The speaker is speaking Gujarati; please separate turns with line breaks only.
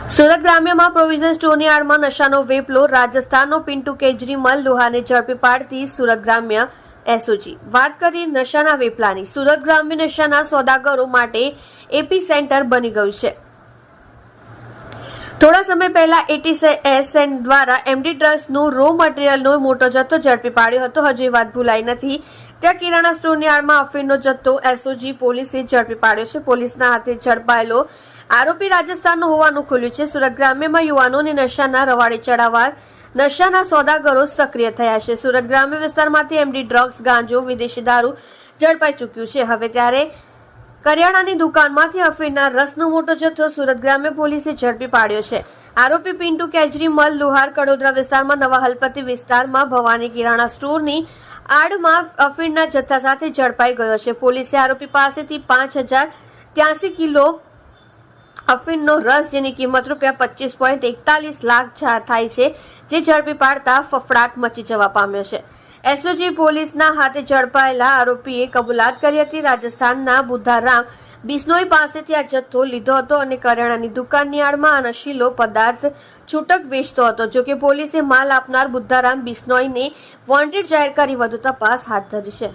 સુરત ગ્રામ્યમાં પ્રોવિઝન સ્ટોરની આડમાં નશાનો વેપલો રાજસ્થાનનો પિન્ટુ કેજરીમલ લોહાને ઝડપી પાડતી સુરત ગ્રામ્ય એસઓજી। વાત કરીએ નશાના વેપલાની। સુરત ગ્રામ્ય નશાના સોદાગરો માટે એપી સેન્ટર બની ગયું છે। થોડા સમય પહેલા એટીએસ દ્વારા એમડી ડ્રગ્સનું રો મટીરિયલનો મોટો જથ્થો ઝડપી પાડ્યો હતો। હજુ વાત ભૂલાઈ નથી ત્યાં કિરાણા સ્ટોરની આડમાં અફીણનો જથ્થો એસઓજી પોલીસે ઝડપી પાડ્યો છે। પોલીસના હાથે ઝડપાયેલો આરોપી રાજસ્થાનનો હોવાનું ખુલ્યું છે। સુરત ગ્રામ્યમાં યુવાનોને નશાના રવાડે ચડાવવા નશાના સોદાગરો સક્રિય થયા છે। સુરત ગ્રામ્ય વિસ્તારમાંથી એમડી ડ્રગ્સ, ગાંજો, વિદેશી દારૂ ઝડપાઈ ચૂક્યું છે। હવે ત્યારે કરિયાણાની દુકાનમાંથી અફીણના રસનો મોટો જથ્થો સુરત ગ્રામ્ય પોલીસે ઝડપી પાડ્યો છે। આરોપી પિન્ટુ કેજરીમલ લોહાર કડોદરા વિસ્તારમાં નવા હલપતિ વિસ્તારમાં ભવાની કિરાણા સ્ટોરની આડમાં અફીણના જથ્થા સાથે ઝડપાઈ ગયો છે। પોલીસે આરોપી પાસેથી 5083 કિલો અફીણનો રસ જેની કિંમત ₹25.41 લાખ થાય છે જે ઝડપી પાડતા ફફડાટ મચી જવા પામ્યો છે। એસઓજી પોલીસના હાથે ઝડપાયેલા આરોપીએ કબૂલાત કરી હતી। રાજસ્થાનના બુદ્ધારામ બિશ્નોઈ પાસેથી આ જથ્થો લીધો હતો અને કરિયાણાની દુકાનની આડમાં આ નશીલો પદાર્થ છૂટક વેચતો હતો। જોકે પોલીસે માલ આપનાર બુદ્ધારામ બિશ્નોઈને વોન્ટેડ જાહેર કરી વધુ તપાસ હાથ ધરી છે।